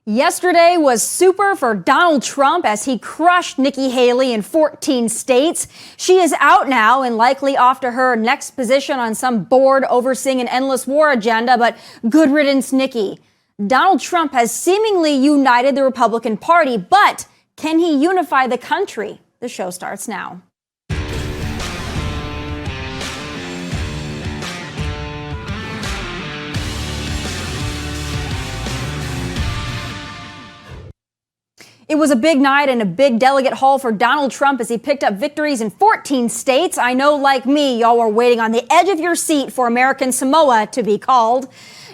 Yesterday was super for Donald Trump as he crushed Nikki Haley in 14 states. She is out now and likely off to her next position on some board overseeing an endless war agenda, but good riddance, Nikki. Donald Trump has seemingly united the Republican Party, but can he unify the country? The show starts now. It was a big night and a big delegate haul for Donald Trump as he picked up victories in 14 states. I know, like me, y'all were waiting on the edge of your seat for American Samoa to be called.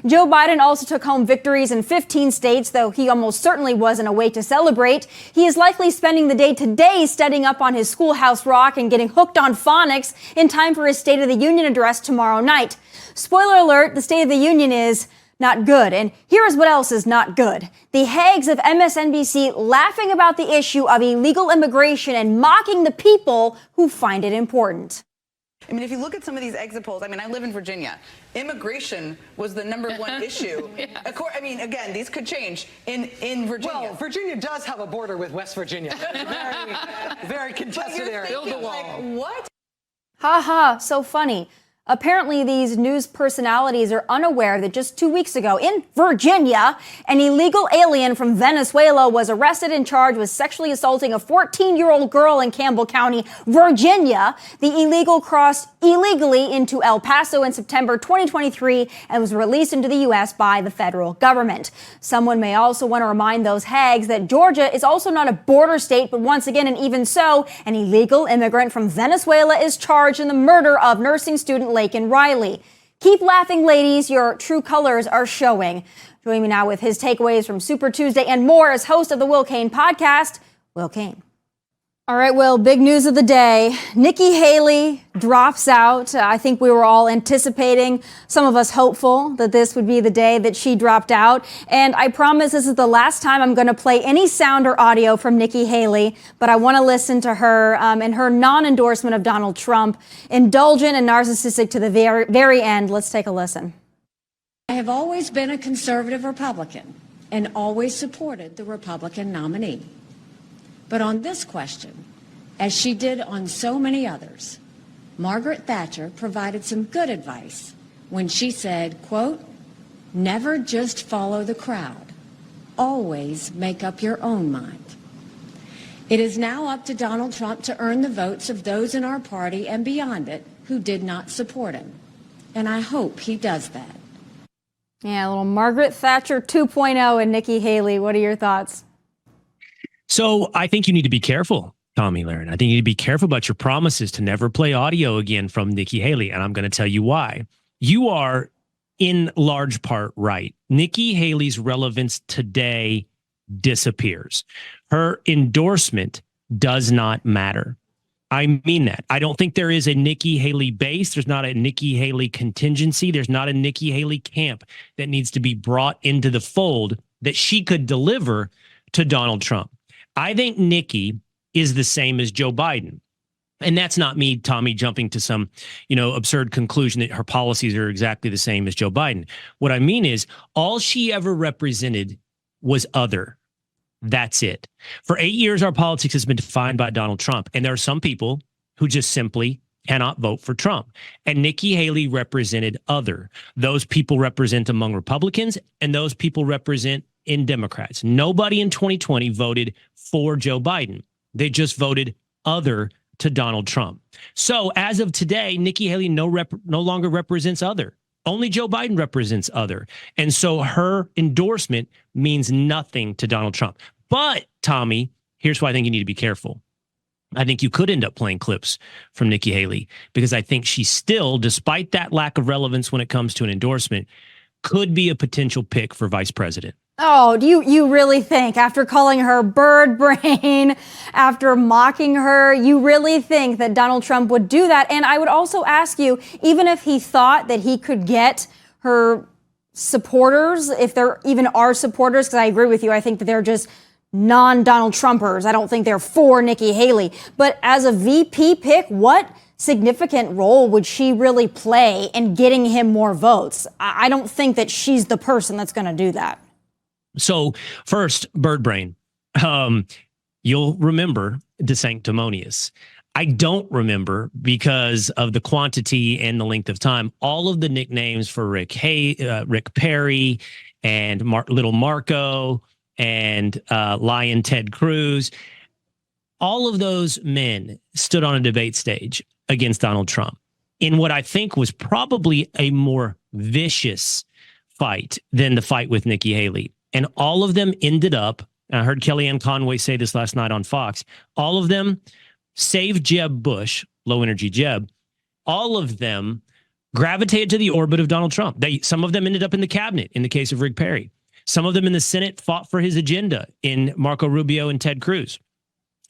Joe Biden also took home victories in 15 states, though he almost certainly wasn't awake to celebrate. He is likely spending the day today studying up on his Schoolhouse Rock and getting hooked on phonics in time for his State of the Union address tomorrow night. Spoiler alert, the State of the Union is not good. And here is what else is not good. The hags of MSNBC laughing about the issue of illegal immigration and mocking the people who find it important. I mean, if you look at some of these exit polls, I mean, I live in Virginia. Immigration was the number one issue. Yes. I mean, again, these could change in Virginia. Well, Virginia does have a border with West Virginia. Very contested area. Build the wall. Like, what? Ha ha, so funny. Apparently, these news personalities are unaware that just 2 weeks ago in Virginia, an illegal alien from Venezuela was arrested and charged with sexually assaulting a 14-year-old girl in Campbell County, Virginia. The illegal crossed illegally into El Paso in September 2023 and was released into the U.S. by the federal government. Someone may also want to remind those hags that Georgia is also not a border state, but once again, and even so, an illegal immigrant from Venezuela is charged in the murder of nursing student Laken Riley. Keep laughing, ladies. Your true colors are showing. Joining me now with his takeaways from Super Tuesday and more as host of the Will Cain podcast, Will Cain. All right, Will, big news of the day. Nikki Haley drops out. I think we were all anticipating, some of us hopeful, that this would be the day that she dropped out. And I promise this is the last time I'm going to play any sound or audio from Nikki Haley, but I want to listen to her and her non-endorsement of Donald Trump, indulgent and narcissistic to the very end. Let's take a listen. I have always been a conservative Republican and always supported the Republican nominee. But on this question, as she did on so many others, Margaret Thatcher provided some good advice when she said, quote, "Never just follow the crowd. Always make up your own mind." It is now up to Donald Trump to earn the votes of those in our party and beyond it who did not support him. And I hope he does that. Yeah, a little Margaret Thatcher 2.0 and Nikki Haley. What are your thoughts? So I think you need to be careful, Tomi Lahren. I think you need to be careful about your promises to never play audio again from Nikki Haley. And I'm going to tell you why. You are in large part right. Nikki Haley's relevance today disappears. Her endorsement does not matter. I mean that. I don't think there is a Nikki Haley base. There's not a Nikki Haley contingency. There's not a Nikki Haley camp that needs to be brought into the fold that she could deliver to Donald Trump. I think Nikki is the same as Joe Biden. And that's not me, Tommy, jumping to some, absurd conclusion that her policies are exactly the same as Joe Biden. What I mean is all she ever represented was other. That's it. For 8 years, our politics has been defined by Donald Trump. And there are some people who just simply cannot vote for Trump. And Nikki Haley represented other. Those people represent among Republicans, and those people represent in Democrats. Nobody in 2020 voted for Joe Biden. They just voted other to Donald Trump. So as of today, Nikki Haley no longer represents other. Only Joe Biden represents other. And so her endorsement means nothing to Donald Trump. But, Tommy, here's why I think you need to be careful. I think you could end up playing clips from Nikki Haley because I think she still, despite that lack of relevance when it comes to an endorsement, could be a potential pick for vice president. Oh, do you really think, after calling her bird brain, after mocking her, you really think that Donald Trump would do that? And I would also ask you, even if he thought that he could get her supporters, if there even are supporters, because I agree with you, I think that they're just non-Donald Trumpers. I don't think they're for Nikki Haley. But as a VP pick, what significant role would she really play in getting him more votes? I don't think that she's the person that's going to do that. So first, bird brain. You'll remember De Sanctimonious. I don't remember, because of the quantity and the length of time, all of the nicknames for Rick Perry and Little Marco and Lion Ted Cruz. All of those men stood on a debate stage against Donald Trump in what I think was probably a more vicious fight than the fight with Nikki Haley. And all of them ended up, I heard Kellyanne Conway say this last night on Fox, all of them, save Jeb Bush, low energy Jeb, all of them gravitated to the orbit of Donald Trump. Some of them ended up in the cabinet in the case of Rick Perry. Some of them in the Senate fought for his agenda in Marco Rubio and Ted Cruz.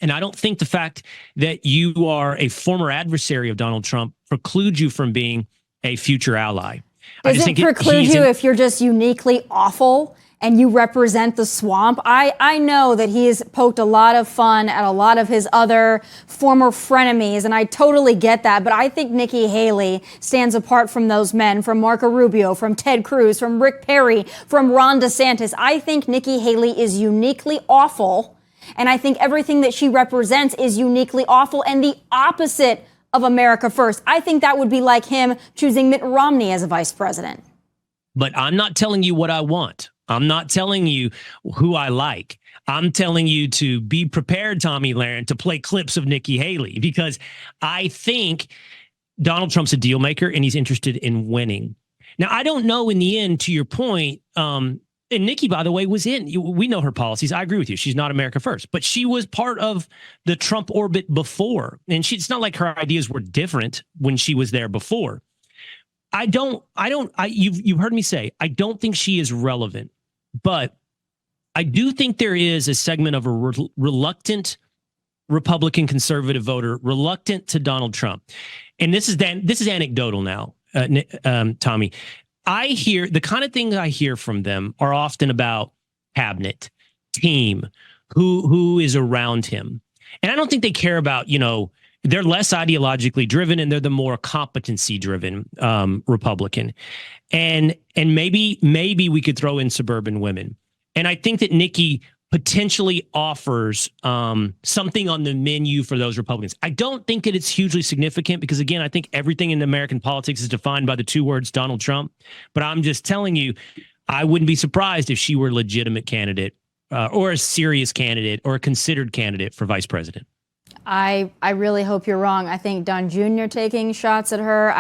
And I don't think the fact that you are a former adversary of Donald Trump precludes you from being a future ally. Does it preclude you if you're just uniquely awful and you represent the swamp? I know that he has poked a lot of fun at a lot of his other former frenemies, and I totally get that. But I think Nikki Haley stands apart from those men, from Marco Rubio, from Ted Cruz, from Rick Perry, from Ron DeSantis. I think Nikki Haley is uniquely awful, and I think everything that she represents is uniquely awful and the opposite of America First. I think that would be like him choosing Mitt Romney as a vice president. But I'm not telling you what I want. I'm not telling you who I like. I'm telling you to be prepared, Tomi Lahren, to play clips of Nikki Haley, because I think Donald Trump's a deal maker and he's interested in winning. Now, I don't know in the end, to your point, and Nikki, by the way, was we know her policies. I agree with you. She's not America First, but she was part of the Trump orbit before. And it's not like her ideas were different when she was there before. You've heard me say, I don't think she is relevant, but I do think there is a segment of a reluctant Republican conservative voter, reluctant to Donald Trump. And this is anecdotal now, Tomi. I hear the kind of things I hear from them are often about cabinet, team, who is around him. And I don't think they care about, they're less ideologically driven and they're the more competency driven Republican. And maybe we could throw in suburban women. And I think that Nikki potentially offers something on the menu for those Republicans. I don't think that it's hugely significant because, again, I think everything in American politics is defined by the two words Donald Trump. But I'm just telling you, I wouldn't be surprised if she were a legitimate candidate or a serious candidate or a considered candidate for vice president. I really hope you're wrong. I think Don Jr. taking shots at her.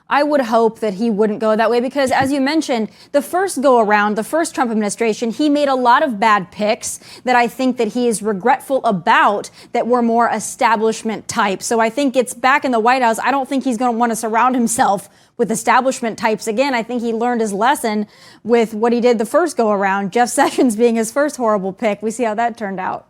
I would hope that he wouldn't go that way because, as you mentioned, the first go around, the first Trump administration, he made a lot of bad picks that I think that he is regretful about that were more establishment type. So I think it's back in the White House. I don't think he's going to want to surround himself with establishment types again. I think he learned his lesson with what he did the first go around, Jeff Sessions being his first horrible pick. We see how that turned out.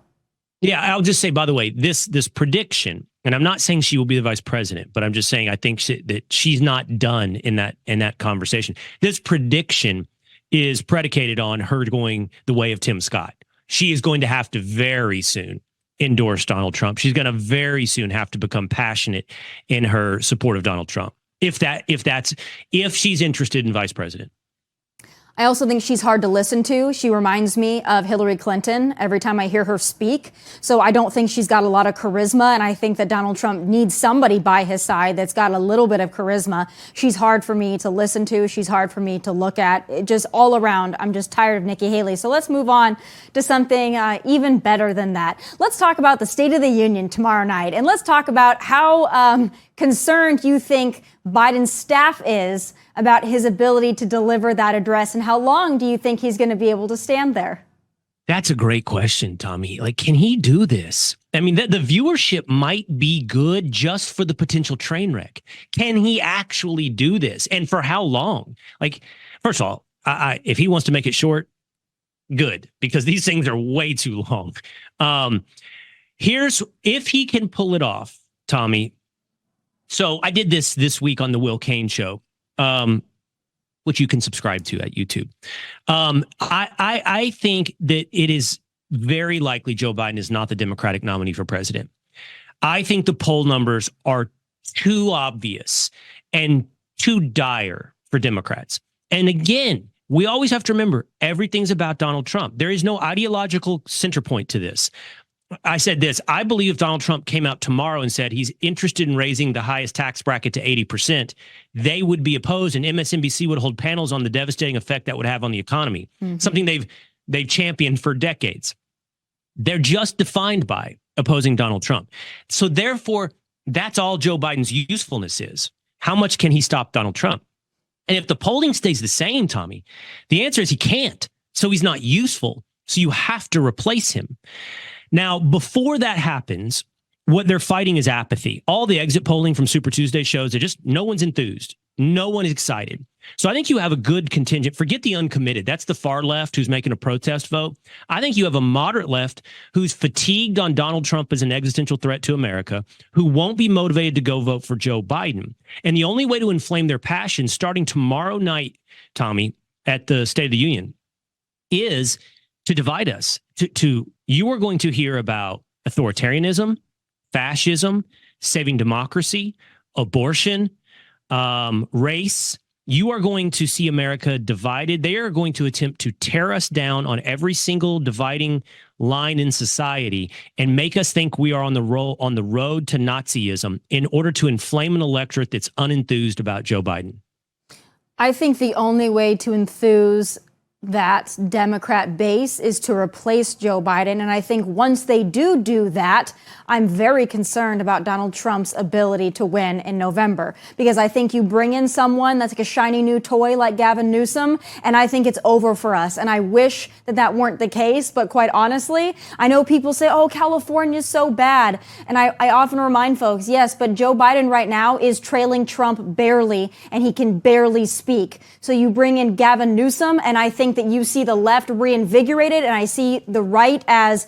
Yeah, I'll just say, by the way, this prediction, and I'm not saying she will be the vice president, but I'm just saying I think that she's not done in that conversation. This prediction is predicated on her going the way of Tim Scott. She is going to have to very soon endorse Donald Trump. She's going to very soon have to become passionate in her support of Donald Trump. If she's interested in vice president. I also think she's hard to listen to. She reminds me of Hillary Clinton every time I hear her speak. So I don't think she's got a lot of charisma. And I think that Donald Trump needs somebody by his side that's got a little bit of charisma. She's hard for me to listen to. She's hard for me to look at. Just all around, I'm just tired of Nikki Haley. So let's move on to something even better than that. Let's talk about the State of the Union tomorrow night. And let's talk about how concerned you think Biden's staff is about his ability to deliver that address, and how long do you think he's going to be able to stand there? That's a great question, Tomi. Can he do this? I mean, the viewership might be good just for the potential train wreck. Can he actually do this? And for how long? First of all, if he wants to make it short, good, because these things are way too long. Here's if he can pull it off, Tomi. So I did this week on the Will Cain Show, which you can subscribe to at YouTube. I think that it is very likely Joe Biden is not the Democratic nominee for president. I think the poll numbers are too obvious and too dire for Democrats. And again, we always have to remember everything's about Donald Trump. There is no ideological center point to this. I said this, I believe if Donald Trump came out tomorrow and said he's interested in raising the highest tax bracket to 80%, they would be opposed, and MSNBC would hold panels on the devastating effect that would have on the economy, something they've championed for decades. They're just defined by opposing Donald Trump. So therefore, that's all Joe Biden's usefulness is. How much can he stop Donald Trump? And if the polling stays the same, Tommy, the answer is he can't. So he's not useful. So you have to replace him. Now, before that happens, what they're fighting is apathy. All the exit polling from Super Tuesday shows that just no one's enthused. No one is excited. So I think you have a good contingent. Forget the uncommitted. That's the far left who's making a protest vote. I think you have a moderate left who's fatigued on Donald Trump as an existential threat to America, who won't be motivated to go vote for Joe Biden. And the only way to inflame their passion starting tomorrow night, Tommy, at the State of the Union, is to divide us. You are going to hear about authoritarianism, fascism, saving democracy, abortion, race. You are going to see America divided. They are going to attempt to tear us down on every single dividing line in society and make us think we are on the road to Nazism in order to inflame an electorate that's unenthused about Joe Biden. I think the only way to enthuse that Democrat base is to replace Joe Biden. And I think once they do that, I'm very concerned about Donald Trump's ability to win in November, because I think you bring in someone that's like a shiny new toy like Gavin Newsom, and I think it's over for us. And I wish that weren't the case. But quite honestly, I know people say, oh, California's so bad. And I often remind folks, yes, but Joe Biden right now is trailing Trump barely, and he can barely speak. So you bring in Gavin Newsom, and I think that you see the left reinvigorated, and I see the right as,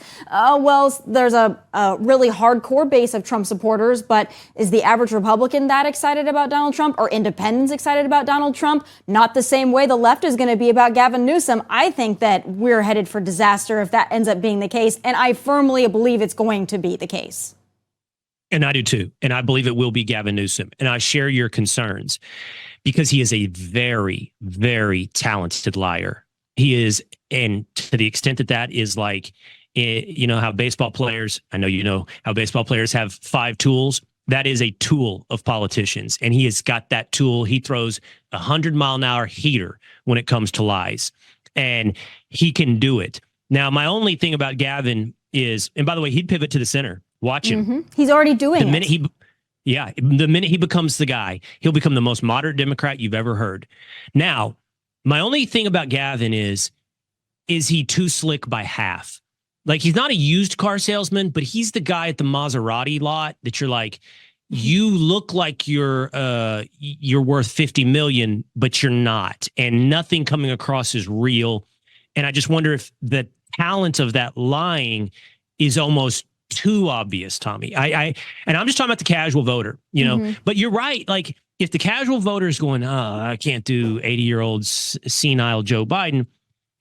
there's a really hardcore base of Trump supporters, but is the average Republican that excited about Donald Trump, or independents excited about Donald Trump? Not the same way the left is going to be about Gavin Newsom. I think that we're headed for disaster if that ends up being the case, and I firmly believe it's going to be the case. And I do too. And I believe it will be Gavin Newsom. And I share your concerns because he is a very, very talented liar. He is, and to the extent that is like, you know how baseball players, I know you know how baseball players have 5 tools. That is a tool of politicians. And he has got that tool. He throws 100-mile-an-hour heater when it comes to lies. And he can do it. Now, my only thing about Gavin is, and by the way, he'd pivot to the center. Watch him. Mm-hmm. He's already doing it. The minute he becomes the guy, he'll become the most moderate Democrat you've ever heard. Now, my only thing about Gavin is he too slick by half? Like, he's not a used car salesman, but he's the guy at the Maserati lot that you're like, you look like you're worth 50 million, but you're not, and nothing coming across is real. And I just wonder if the talent of that lying is almost too obvious, Tommy. And I'm just talking about the casual voter, you know. Mm-hmm. But you're right. Like, if the casual voter is going, I can't do 80-year-old senile Joe Biden,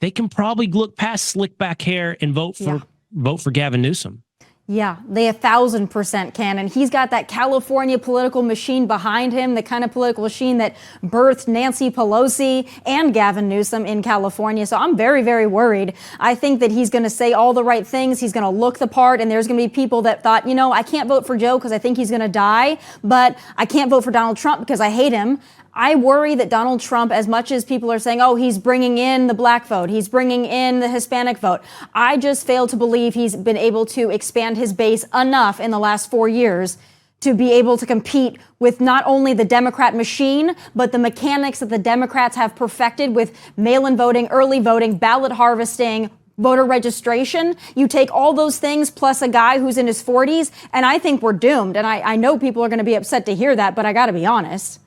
they can probably look past slick back hair and vote for Gavin Newsom. Yeah, they 1,000% can. And he's got that California political machine behind him, the kind of political machine that birthed Nancy Pelosi and Gavin Newsom in California. So I'm very, very worried. I think that he's going to say all the right things. He's going to look the part. And there's going to be people that thought, you know, I can't vote for Joe because I think he's going to die, but I can't vote for Donald Trump because I hate him. I worry that Donald Trump, as much as people are saying, oh, he's bringing in the black vote, he's bringing in the Hispanic vote, I just fail to believe he's been able to expand his base enough in the last 4 years to be able to compete with not only the Democrat machine, but the mechanics that the Democrats have perfected with mail-in voting, early voting, ballot harvesting, voter registration. You take all those things plus a guy who's in his 40s, and I think we're doomed. And I know people are going to be upset to hear that, but I got to be honest.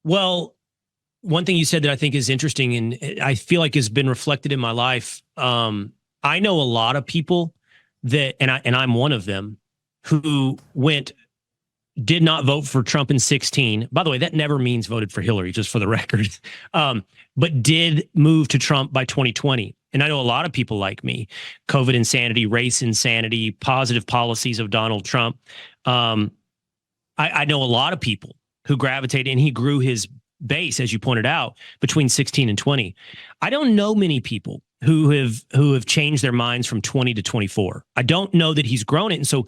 Well, one thing you said that I think is interesting, and I feel like has been reflected in my life. I know a lot of people that, and I'm one of them, who did not vote for Trump in 2016. By the way, that never means voted for Hillary, just for the record. But did move to Trump by 2020. And I know a lot of people like me, COVID insanity, race insanity, positive policies of Donald Trump. I know a lot of people who gravitated, and he grew his base, as you pointed out, between 16 and 20. I don't know many people who have changed their minds from 20 to 24. I don't know that he's grown it. And so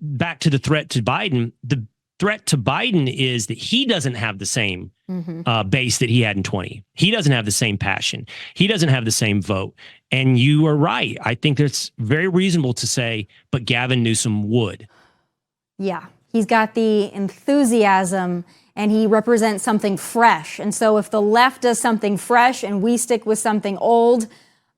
back to the threat to Biden, the threat to Biden is that he doesn't have the same base that he had in 20. He doesn't have the same passion. He doesn't have the same vote. And you are right. I think that's very reasonable to say, but Gavin Newsom would. Yeah, he's got the enthusiasm and he represents something fresh. And so if the left does something fresh and we stick with something old,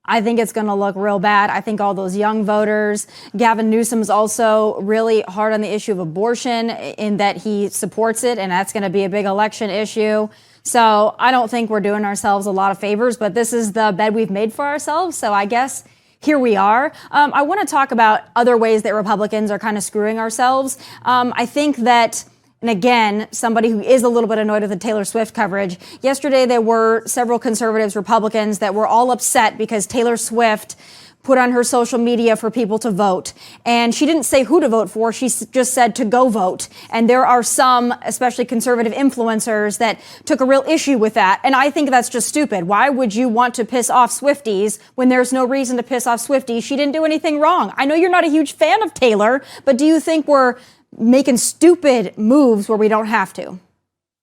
I think it's going to look real bad. I think all those young voters, Gavin Newsom's also really hard on the issue of abortion in that he supports it, and that's going to be a big election issue. So I don't think we're doing ourselves a lot of favors, but this is the bed we've made for ourselves. So I guess here we are. I want to talk about other ways that Republicans are kind of screwing ourselves. I think that, and again, somebody who is a little bit annoyed with the Taylor Swift coverage. Yesterday, there were several conservatives, Republicans, that were all upset because Taylor Swift put on her social media for people to vote. And she didn't say who to vote for. She just said to go vote. And there are some, especially conservative influencers, that took a real issue with that. And I think that's just stupid. Why would you want to piss off Swifties when there's no reason to piss off Swifties? She didn't do anything wrong. I know you're not a huge fan of Taylor, but do you think we're making stupid moves where we don't have to?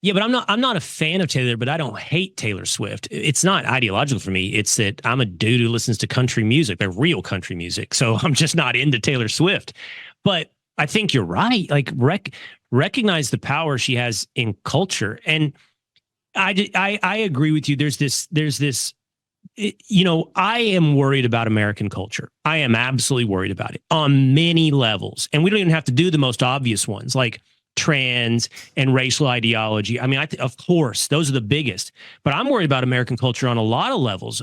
Yeah, but I'm not a fan of Taylor, but I don't hate Taylor Swift. It's not ideological for me. It's that I'm a dude who listens to country music, like real country music. So I'm just not into Taylor Swift. But I think you're right. Like recognize the power she has in culture. And I agree with you. There's this, you know, I am worried about American culture. I am absolutely worried about it on many levels. And we don't even have to do the most obvious ones like trans and racial ideology. I mean, of course, those are the biggest. But I'm worried about American culture on a lot of levels.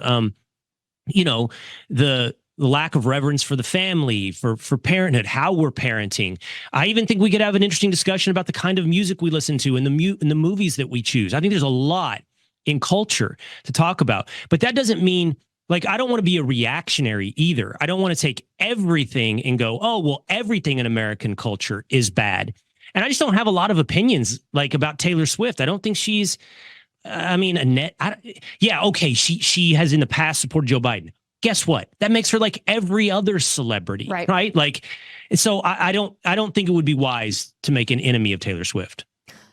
You know, the lack of reverence for the family, for parenthood, how we're parenting. I even think we could have an interesting discussion about the kind of music we listen to and the movies that we choose. I think there's a lot in culture to talk about. But that doesn't mean, like, I don't want to be a reactionary either. I don't want to take everything and go, oh, well, everything in American culture is bad. And I just don't have a lot of opinions, like, about Taylor Swift. I don't think she's, I mean, okay, she has in the past supported Joe Biden. Guess what? That makes her like every other celebrity, right? Like, so I don't think it would be wise to make an enemy of Taylor Swift.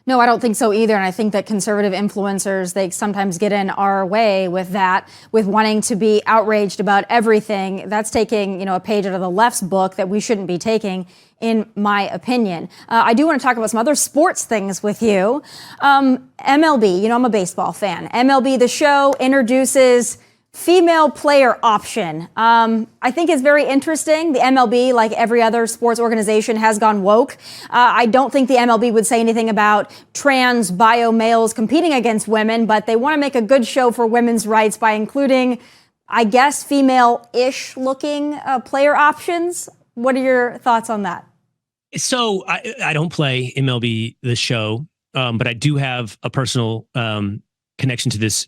No, I don't think so either. And I think that conservative influencers, they sometimes get in our way with that, with wanting to be outraged about everything. That's taking, you know, a page out of the left's book that we shouldn't be taking, in my opinion. I do want to talk about some other sports things with you. MLB, you know, I'm a baseball fan. MLB, the show, introduces female player option. I think it's very interesting. The MLB, like every other sports organization, has gone woke. I don't think the MLB would say anything about trans bio males competing against women, but they want to make a good show for women's rights by including, I guess, female-ish looking player options. What are your thoughts on that? So I don't play MLB the show, but I do have a personal connection to this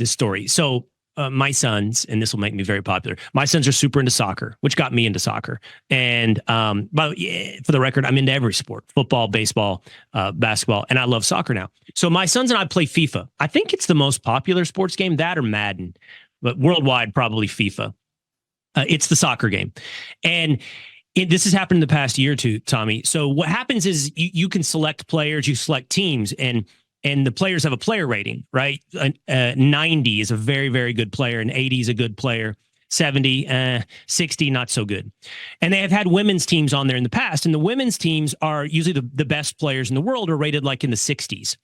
story. So my sons, and this will make me very popular, my sons are super into soccer, which got me into soccer. And but for the record, I'm into every sport: football, baseball, basketball, and I love soccer now. So my sons and I play FIFA. I think it's the most popular sports game, that or Madden, but worldwide, probably FIFA. It's the soccer game. And this has happened in the past year or two, Tommy. So what happens is you can select players, you select teams, and the players have a player rating, right? 90 is a very, very good player, and 80 is a good player. 70, 60, not so good. And they have had women's teams on there in the past, and the women's teams are usually the best players in the world are rated like in the 60s.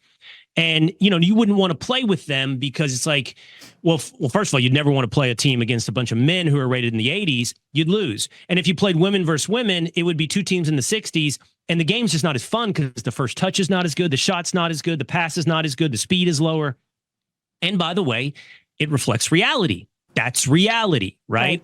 And, you know, you wouldn't want to play with them because it's like, well, first of all, you'd never want to play a team against a bunch of men who are rated in the 80s. You'd lose. And if you played women versus women, it would be two teams in the 60s. And the game's just not as fun because the first touch is not as good. The shot's not as good. The pass is not as good. The speed is lower. And by the way, it reflects reality. That's reality, right?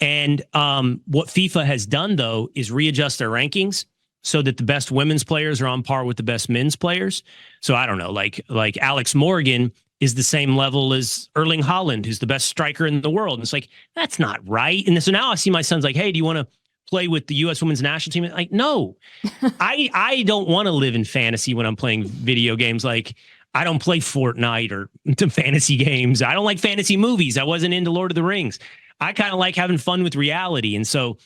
And what FIFA has done, though, is readjust their rankings so that the best women's players are on par with the best men's players. So I don't know, like Alex Morgan is the same level as Erling Haaland, who's the best striker in the world. And it's like, that's not right. And so now I see my son's like, hey, do you want to play with the U.S. women's national team? Like, no, I don't want to live in fantasy when I'm playing video games. Like, I don't play Fortnite or fantasy games. I don't like fantasy movies. I wasn't into Lord of the Rings. I kind of like having fun with reality. And so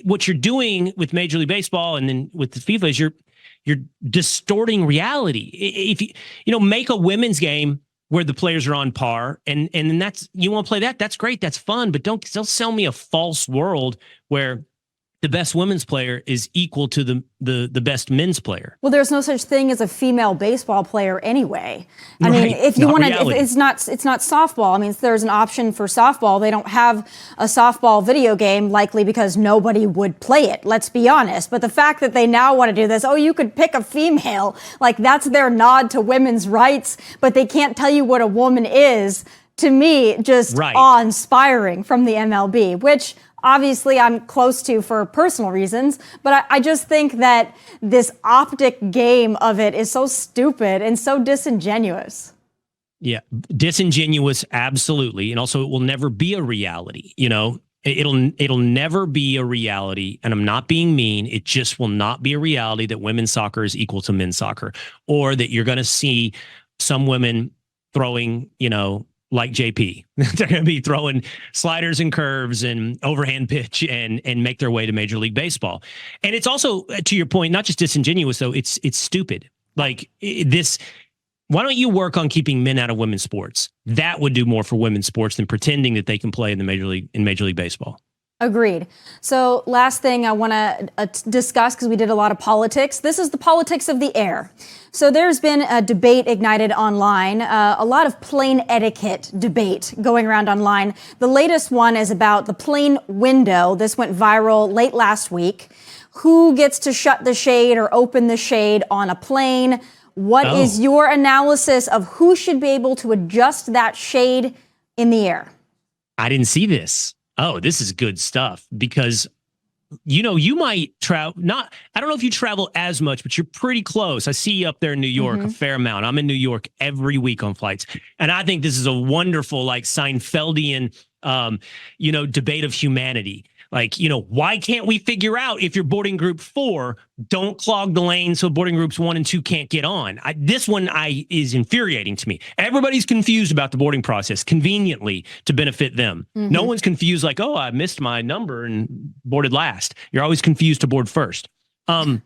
what you're doing with Major League Baseball and then with the FIFA is you're distorting reality. If you make a women's game where the players are on par and then you want to play that's great. That's fun. But don't sell me a false world where the best women's player is equal to the best men's player. Well, there's no such thing as a female baseball player anyway. I mean, if you want to, it's not softball. I mean, there's an option for softball. They don't have a softball video game, likely because nobody would play it. Let's be honest. But the fact that they now want to do this, you could pick a female, like that's their nod to women's rights, but they can't tell you what a woman is. To me, just awe-inspiring from the MLB, which obviously I'm close to for personal reasons, but I just think that this optic game of it is so stupid and so disingenuous. Yeah, disingenuous, absolutely. And also it will never be a reality, It'll never be a reality, and I'm not being mean. It just will not be a reality that women's soccer is equal to men's soccer, or that you're going to see some women throwing, like JP. They're going to be throwing sliders and curves and overhand pitch and make their way to Major League Baseball. And it's also, to your point, not just disingenuous, though, it's stupid. Like this, why don't you work on keeping men out of women's sports? That would do more for women's sports than pretending that they can play in Major League Baseball. Agreed. So last thing I want to discuss, because we did a lot of politics. This is the politics of the air. So there's been a debate ignited online, a lot of plane etiquette debate going around online. The latest one is about the plane window. This went viral late last week. Who gets to shut the shade or open the shade on a plane? What is your analysis of who should be able to adjust that shade in the air? I didn't see this. Oh, this is good stuff because, you might travel. I don't know if you travel as much, but you're pretty close. I see you up there in New York a fair amount. I'm in New York every week on flights. And I think this is a wonderful, like Seinfeldian, debate of humanity. Like, why can't we figure out if you're boarding group 4, don't clog the lane so boarding groups 1 and 2 can't get on? This one is infuriating to me. Everybody's confused about the boarding process, conveniently to benefit them. No one's confused like, I missed my number and boarded last. You're always confused to board first. The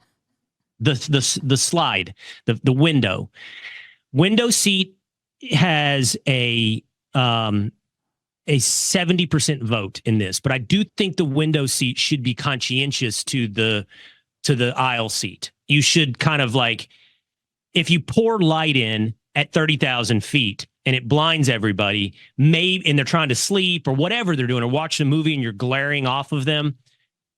slide, the window seat has a 70% vote in this, but I do think the window seat should be conscientious to the aisle seat. You should kind of like, if you pour light in at 30,000 feet and it blinds everybody, and they're trying to sleep or whatever they're doing or watch the movie and you're glaring off of them,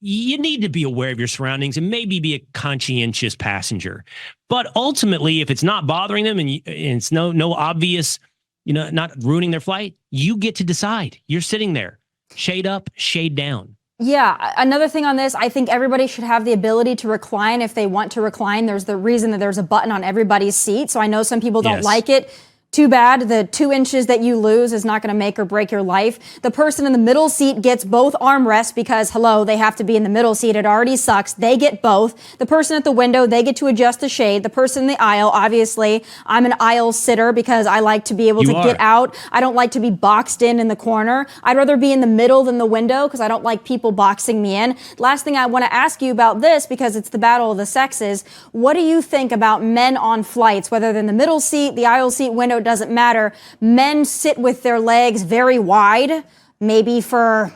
you need to be aware of your surroundings and maybe be a conscientious passenger. But ultimately, if it's not bothering them and it's no obvious, not ruining their flight, you get to decide. You're sitting there, shade up, shade down. Yeah. Another thing on this, I think everybody should have the ability to recline if they want to recline. There's the reason that there's a button on everybody's seat. So I know some people don't like it. Too bad. The 2 inches that you lose is not going to make or break your life. The person in the middle seat gets both armrests because, they have to be in the middle seat. It already sucks. They get both. The person at the window, they get to adjust the shade. The person in the aisle, obviously, I'm an aisle sitter because I like to be able to get out. I don't like to be boxed in the corner. I'd rather be in the middle than the window because I don't like people boxing me in. Last thing I want to ask you about this, because it's the battle of the sexes. What do you think about men on flights, whether they're in the middle seat, the aisle seat, window, doesn't matter. Men sit with their legs very wide, maybe for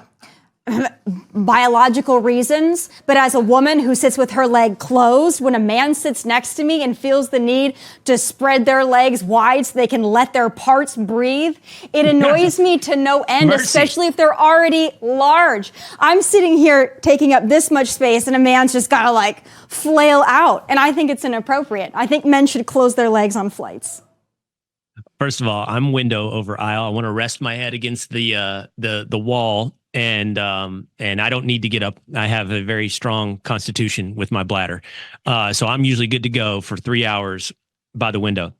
biological reasons, but as a woman who sits with her leg closed, when a man sits next to me and feels the need to spread their legs wide so they can let their parts breathe, it annoys me to no end, especially if they're already large. I'm sitting here taking up this much space and a man's just gotta flail out, and I think it's inappropriate. I think men should close their legs on flights. First of all, I'm window over aisle. I want to rest my head against the wall, and I don't need to get up. I have a very strong constitution with my bladder, so I'm usually good to go for 3 hours by the window.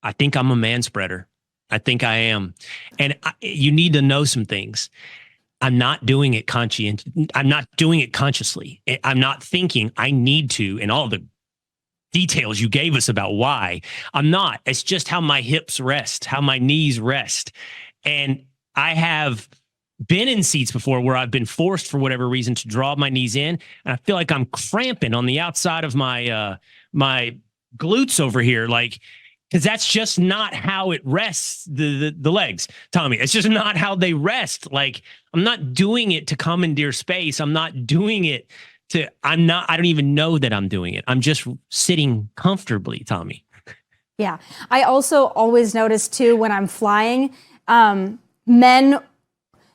I think I'm a man spreader. I think I am, and you need to know some things. I'm not doing it I'm not doing it consciously. I'm not thinking I need to, and all the details you gave us about why. I'm not. It's just how my hips rest, how my knees rest. And I have been in seats before where I've been forced for whatever reason to draw my knees in, and I feel like I'm cramping on the outside of my my glutes over here, like, because that's just not how it rests the legs, Tommy. It's just not how they rest. Like, I'm not doing it to commandeer space. I'm not doing it to. I don't even know that I'm doing it. I'm just sitting comfortably, Tommy. Yeah, I also always notice too when I'm flying, men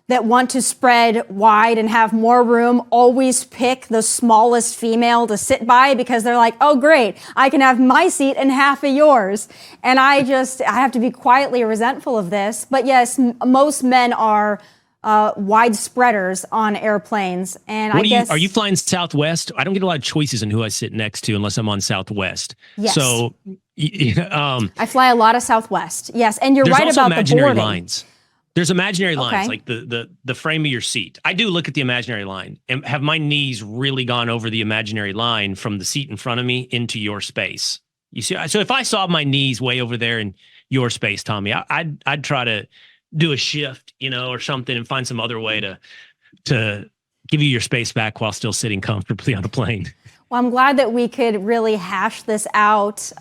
that want to spread wide and have more room always pick the smallest female to sit by because they're like, oh, great, I can have my seat and half of yours. And I have to be quietly resentful of this. But yes, most men are wide spreaders on airplanes. And are you flying Southwest? I don't get a lot of choices in who I sit next to unless I'm on Southwest. Yes. So I fly a lot of Southwest. Yes. And you're right about the boarding. Lines. There's imaginary lines, like the frame of your seat. I do look at the imaginary line and have my knees really gone over the imaginary line from the seat in front of me into your space. You see, so if I saw my knees way over there in your space, Tommy, I'd try to do a shift, or something, and find some other way to give you your space back while still sitting comfortably on a plane. Well, I'm glad that we could really hash this out.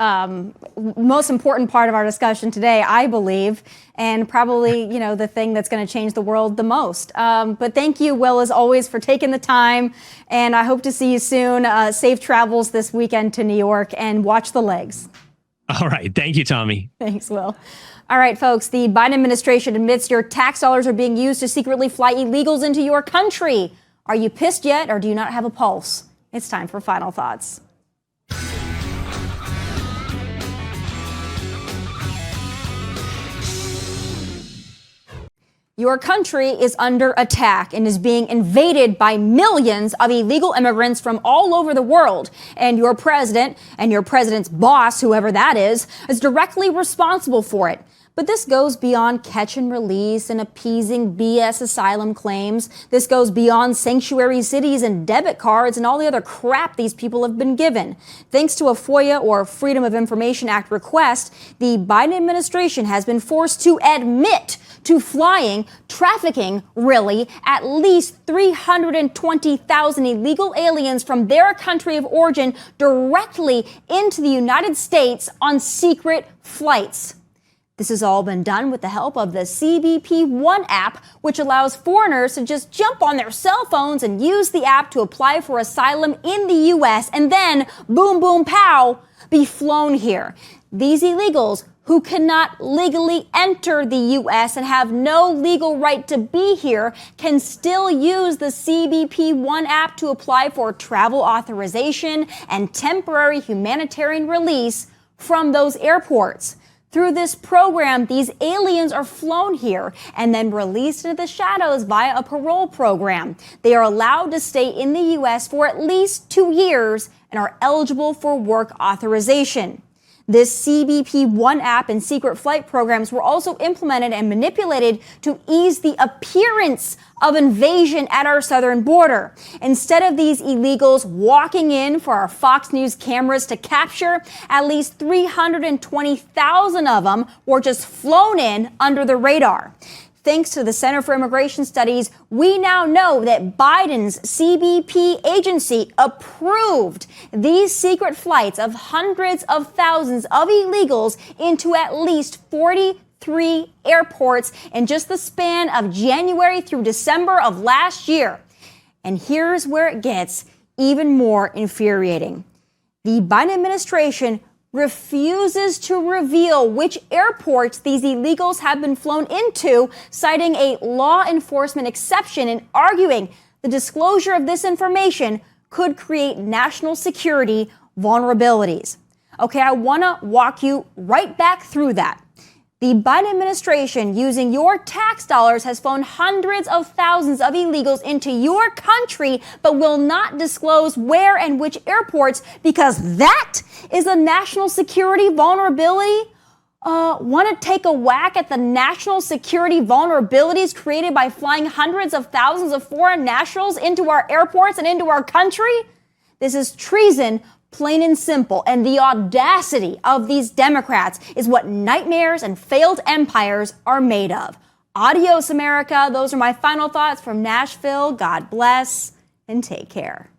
Most important part of our discussion today, I believe, and probably, the thing that's going to change the world the most. But thank you, Will, as always, for taking the time. And I hope to see you soon. Safe travels this weekend to New York, and watch the legs. All right. Thank you, Tommy. Thanks, Will. All right, folks, the Biden administration admits your tax dollars are being used to secretly fly illegals into your country. Are you pissed yet, or do you not have a pulse? It's time for Final Thoughts. Your country is under attack and is being invaded by millions of illegal immigrants from all over the world. And your president and your president's boss, whoever that is directly responsible for it. But this goes beyond catch and release and appeasing BS asylum claims. This goes beyond sanctuary cities and debit cards and all the other crap these people have been given. Thanks to a FOIA or Freedom of Information Act request, the Biden administration has been forced to admit to trafficking, at least 320,000 illegal aliens from their country of origin directly into the United States on secret flights. This has all been done with the help of the CBP One app, which allows foreigners to just jump on their cell phones and use the app to apply for asylum in the U.S. and then, boom, boom, pow, be flown here. These illegals who cannot legally enter the U.S. and have no legal right to be here can still use the CBP One app to apply for travel authorization and temporary humanitarian release from those airports. Through this program, these aliens are flown here and then released into the shadows via a parole program. They are allowed to stay in the U.S. for at least 2 years and are eligible for work authorization. This CBP One app and secret flight programs were also implemented and manipulated to ease the appearance of invasion at our southern border. Instead of these illegals walking in for our Fox News cameras to capture, at least 320,000 of them were just flown in under the radar. Thanks to the Center for Immigration Studies, we now know that Biden's CBP agency approved these secret flights of hundreds of thousands of illegals into at least 43 airports in just the span of January through December of last year. And here's where it gets even more infuriating. The Biden administration refuses to reveal which airports these illegals have been flown into, citing a law enforcement exception and arguing the disclosure of this information could create national security vulnerabilities. Okay, I want to walk you right back through that. The Biden administration, using your tax dollars, has flown hundreds of thousands of illegals into your country, but will not disclose where and which airports because that is a national security vulnerability. Want to take a whack at the national security vulnerabilities created by flying hundreds of thousands of foreign nationals into our airports and into our country? This is treason Plain and simple. And the audacity of these Democrats is what nightmares and failed empires are made of. Adios, America. Those are my final thoughts from Nashville. God bless and take care.